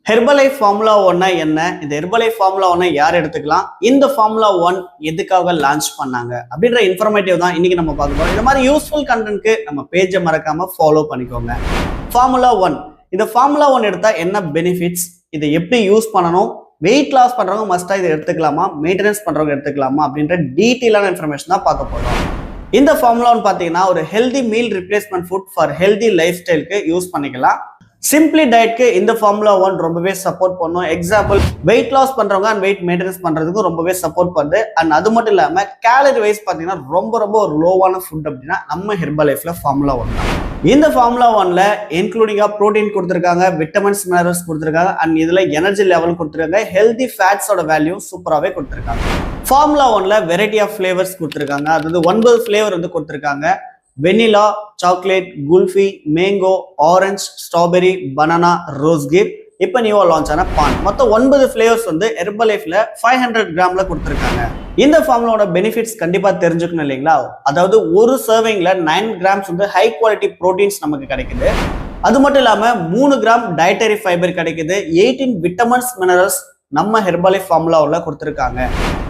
Herbalife formula 1 என்ன? இந்த Herbalife formula 1 யார் எடுத்துக்கலாம்? இந்த ஃபார்முலா 1 எதுக்காக லான்ச் பண்ணாங்க அப்படின்ற இன்ஃபர்மேட்டிவ் தான் இன்னைக்கு நம்ம பார்க்க போறோம். இந்த மாதிரி யூஸ்ஃபுல் கண்டென்ட்க்கு நம்ம பேஜை மறக்காம ஃபாலோ பண்ணிக்கோங்க. ஃபார்முலா 1, இந்த ஃபார்முலா 1 எடுத்தா என்ன பெனிஃபிட்ஸ், இதை எப்படி யூஸ் பண்ணணும், வெயிட் லாஸ் பண்றவங்க மஸ்டா இதை எடுத்துக்கலாமா, மெயின்டெனன்ஸ் பண்றவங்க எடுத்துக்கலாமா அப்படின்ற டீட்டெயிலான இன்ஃபர்மேஷன் தான் பார்க்க போறோம். இந்த ஃபார்முலா 1 பார்த்தீங்கன்னா ஒரு healthy meal replacement food for healthy life ஸ்டைலுக்கு யூஸ் பண்ணிக்கலாம். சிம்பிளி டயட்க்கு இந்த ஃபார்முலா 1 ரொம்பவே சப்போர்ட் பண்ணும். எக்ஸாம்பிள், வெயிட் லாஸ் பண்றவங்க அண்ட் வெயிட் மெயின்டெனன்ஸ் பண்றதுக்கு ரொம்பவே சப்போர்ட் பண்ணுது. அண்ட் அது மட்டும் இல்லாம கேலரி வைஸ் பாத்தீங்கன்னா ரொம்ப ஒரு லோவான ஃபுட் அப்படின்னா நம்ம ஹெர்பலைஃப்ல ஃபார்முலா 1 தான். இந்த ஃபார்முலா 1ல இன்க்ளூடிங்கா புரோட்டீன் கொடுத்துருக்காங்க, விட்டமின்ஸ் மினரல்ஸ் கொடுத்துருக்காங்க, அண்ட் இதுல எனர்ஜி லெவல் கொடுத்துருக்காங்க, ஹெல்தி ஃபேட்ஸோட வேல்யூ சூப்பராகவே கொடுத்துருக்காங்க. ஃபார்முலா 1ல வெரைட்டி ஆஃப் ஃபிளேவர்ஸ் கொடுத்துருக்காங்க. அதாவது 9 ஃபிளேவர் வந்து கொடுத்துருக்காங்க. Vanilla, chocolate, kulfi, mango, orange, strawberry, banana, rose கிப், இப்போ நியூவா லான்ச் ஆன பான். மொத்தம் 9 ஃபிளேவர்ஸ் வந்து ஹெர்பலைஃப்ல 500 கிராம்ல கொடுத்துருக்காங்க. இந்த ஃபார்முலாவோட பெனிஃபிட்ஸ் கண்டிப்பா தெரிஞ்சுக்கணும் இல்லைங்களா? அதாவது ஒரு சர்விங்ல 9 கிராம்ஸ் வந்து ஹை குவாலிட்டி புரோட்டீன்ஸ் நமக்கு கிடைக்குது. அது மட்டும் இல்லாம 3 கிராம் டயட்டரி ஃபைபர் கிடைக்குது. 18 விட்டமின்ஸ் மினரல்ஸ் நம்ம ஹெர்பலைஃப் ஃபார்முலா 1ல கொடுத்துருக்காங்க.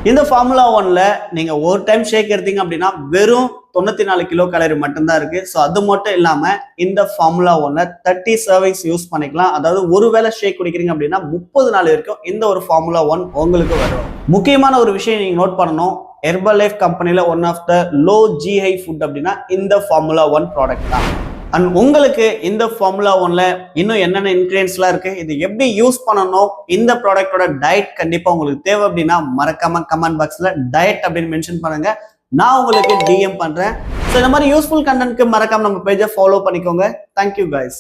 இந்த ஃபார்முலா 1ல நீங்க ஒரு டைம் ஷேக் எடுத்தீங்க அப்படின்னா வெறும் 94 கிலோ கேலரி மட்டும்தான் இருக்கு. ஸோ அது மட்டும் இல்லாம இந்த ஃபார்முலா 1ல 30 சர்விங்ஸ் யூஸ் பண்ணிக்கலாம். அதாவது ஒருவேளை ஷேக் குடிக்கிறீங்க அப்படின்னா 30 நாள் வரைக்கும் இந்த ஒரு ஃபார்முலா 1 உங்களுக்கு வரும். முக்கியமான ஒரு விஷயம் நீங்க நோட் பண்ணணும், ஹெர்பலைஃப் கம்பெனில one of the low GI food அப்படின்னா இந்த ஃபார்முலா 1 ப்ராடக்ட் தான். அண்ட் உங்களுக்கு இந்த ஃபார்முலா 1ல இன்னும் என்னென்ன இன்கிரியன்ஸ்லாம் இருக்கு, இது எப்படி யூஸ் பண்ணணும், இந்த ப்ராடக்டோட டயட் கண்டிப்பா உங்களுக்கு தேவை அப்படின்னா மறக்காம கமெண்ட் பாக்ஸ்ல டயட் அப்படின்னு மென்ஷன் பண்ணுங்க. நான் உங்களுக்கு டிஎம் பண்றேன். ஸோ இந்த மாதிரி யூஸ்ஃபுல் கண்டென்ட்க்கு மறக்காம நம்ம பேஜை ஃபாலோ பண்ணிக்கோங்க. Thank you guys.